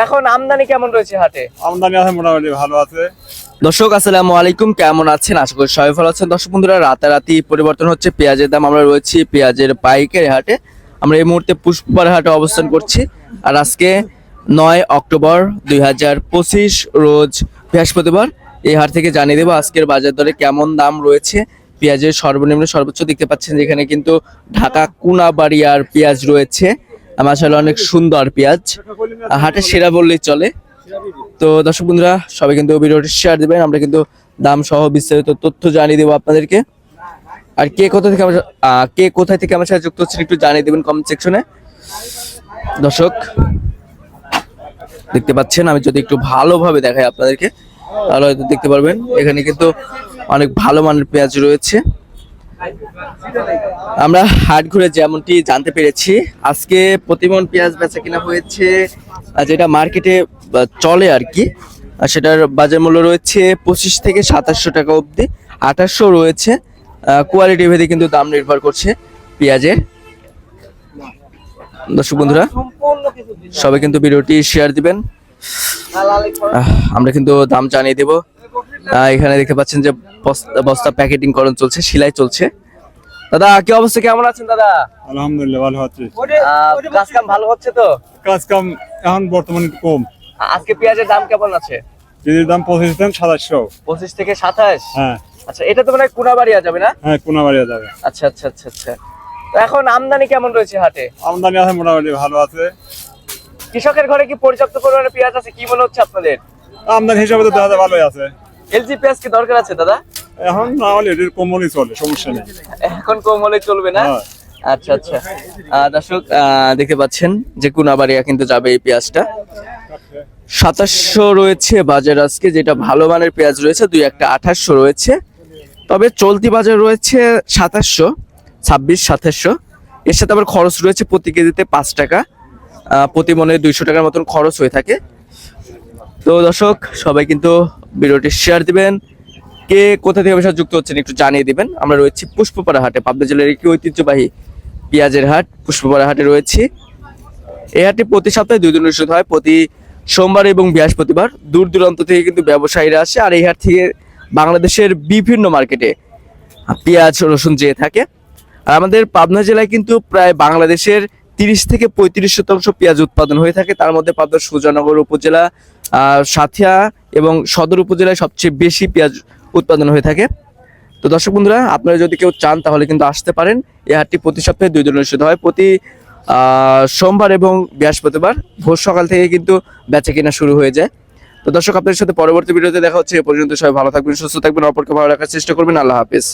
এখন আমদানি কেমন রয়েছে হাটে? আমদানি আছে, মোটামুটি ভালো আছে। দর্শক আসসালামু আলাইকুম, কেমন আছেন? আশা করি সবাই ভালো আছেন। দর্শক বন্ধুরা, রাতারাতি পরিবর্তন হচ্ছে পেঁয়াজের দাম। আমরা রয়েছি পেঁয়াজের পাইকারি হাটে। আমরা এই মুহূর্তে পুষ্পপাড়া হাটে অবস্থান করছি। আর আজকে 9 অক্টোবর 2025 রোজ বৃহস্পতিবার। এই হাট থেকে জানিয়ে দেবো আজকের বাজার দরে কেমন দাম রয়েছে। পেঁয়াজের সর্বনিম্ন সর্বোচ্চ দেখতে পাচ্ছেন, যেখানে কিন্তু ঢাকা কোনাবাড়িয়ার পেঁয়াজ রয়েছে। মাশাআল্লাহ অনেক সুন্দর পেঁয়াজ, হাটের সেরা বললেই চলে। তো দর্শক বন্ধুরা, সবাই কিন্তু ভিডিওটি শেয়ার দিবেন। আমরা কিন্তু দাম সহ বিস্তারিত তথ্য জানিয়ে দেবো আপনাদেরকে। আর কে কোথায় থেকে আমার সাথে যুক্ত হচ্ছেন একটু জানিয়ে দেবেন কমেন্ট সেকশনে। দর্শক দেখতে পাচ্ছেন, আমি যদি একটু ভালোভাবে দেখাই আপনাদেরকে তাহলে হয়তো দেখতে পারবেন এখানে কিন্তু অনেক ভালো মানের পেঁয়াজ রয়েছে। আমরা হাট ঘুরে যেমনটি জানতে পেরেছি, আজকে প্রতিমন পেঁয়াজ বেচা কিনা হয়েছে যেটা মার্কেটে চলে আর কি। আর সেটার বাজার মূল্য রয়েছে 25 থেকে 2700 টাকা অবধি। 2800 রয়েছে। কোয়ালিটি ভেদে কিন্তু দাম নির্ভর করছে পেঁয়াজের। দর্শক বন্ধুরা, সবাই কিন্তু ভিডিওটি শেয়ার দিবেন। আমরা কিন্তু দাম জানিয়ে দেব। এখানে দেখতে পাচ্ছেন যে বস্তা প্যাকেটিং করণ চলছে, সেলাই চলছে। দাদা কি অবস্থা, কেমন আছেন দাদা? আলহামদুলিল্লাহ ভালো আছে। কাজ কাম ভালো হচ্ছে তো? কাজ কাম এখন বর্তমানে কম। আজকে পেঁয়াজের দাম কেমন আছে? কেজির দাম 25 থেকে 2700। 25 থেকে 27? হ্যাঁ। আচ্ছা, এটা তো মানে কোনাবাড়িয়া যাবে না? হ্যাঁ, কোনাবাড়িয়া যাবে। আচ্ছা আচ্ছা আচ্ছা আচ্ছা। তো এখন আমদানি কেমন রয়েছে হাটে? আমদানি আছে, মোটামুটি ভালো আছে। কৃষকের ঘরে কি পর্যাপ্ত পরিমাণে পেঁয়াজ আছে, কি মনে হচ্ছে আপনাদের? আমদানি হিসাবে তো দেখা যায় ভালোই আছে। এলজি পেঁয়াজ কি দরকার আছে দাদা? এখন না হলে এটির কম হলেই চলে, সমস্যা নেই। এখন কম হলে চলবে না? হ্যাঁ। আচ্ছা আচ্ছা। দর্শক দেখতে পাচ্ছেন যে কোনাবাড়িয়া কিন্তু যাবে এই পেঁয়াজটা। 2700 রয়েছে বাজার আজকে, যেটা ভালো মানের পেঁয়াজ রয়েছে। দুই একটা 2800 রয়েছে। তবে চলতি বাজার রয়েছে 2700 এর সাথে আবার খরচ রয়েছে প্রতি কেজিতে 5 টাকা। প্রতি মনে 200 টাকার মতন খরচ হয়ে থাকে। তো দর্শক, সবাই কিন্তু ভিডিওটি শেয়ার দিবেন। কে কোথা থেকে সাথে যুক্ত হচ্ছেন একটু জানিয়ে দিবেন। আমরা রয়েছি পুষ্পপাড়া হাটে, পাবনা জেলার একটি ঐতিহ্যবাহী পেঁয়াজের হাট। পুষ্পপাড়া হাটে রয়েছি। এই হাটটি প্রতি সপ্তাহে 2 দিন অনুষ্ঠিত হয়, প্রতি সোমবার এবং বৃহস্পতিবার। দূর দূরান্ত থেকে কিন্তু ব্যবসায়ীরা আসে। আর এই হাট থেকে বাংলাদেশের বিভিন্ন মার্কেটে পেঁয়াজ রসুন যেয়ে থাকে। আর আমাদের পাবনা জেলায় কিন্তু প্রায় বাংলাদেশের 30 থেকে 35% পেঁয়াজ উৎপাদন হয়ে থাকে। তার মধ্যে পাবনার সুজানগর উপজেলা, সাথিয়া এবং সদর উপজেলায় সবচেয়ে বেশি পেঁয়াজ উৎপাদন হয়ে থাকে। তো দর্শক বন্ধুরা, আপনারা যদি কেউ চান তাহলে কিন্তু আসতে পারেন। এই হাটটি প্রতি সপ্তাহে 2 দিন অনুষ্ঠিত হয়, প্রতি সোমবার এবং বৃহস্পতিবার ভোর সকাল থেকে কিন্তু বেচা কেনা শুরু হয়ে যায়। তো দর্শক, আপনাদের সাথে পরবর্তী ভিডিওতে দেখা হচ্ছে। এ পর্যন্ত সবাই ভালো থাকবেন, সুস্থ থাকবেন, অপরকে ভালো রাখার চেষ্টা করবেন। আল্লাহ হাফেজ।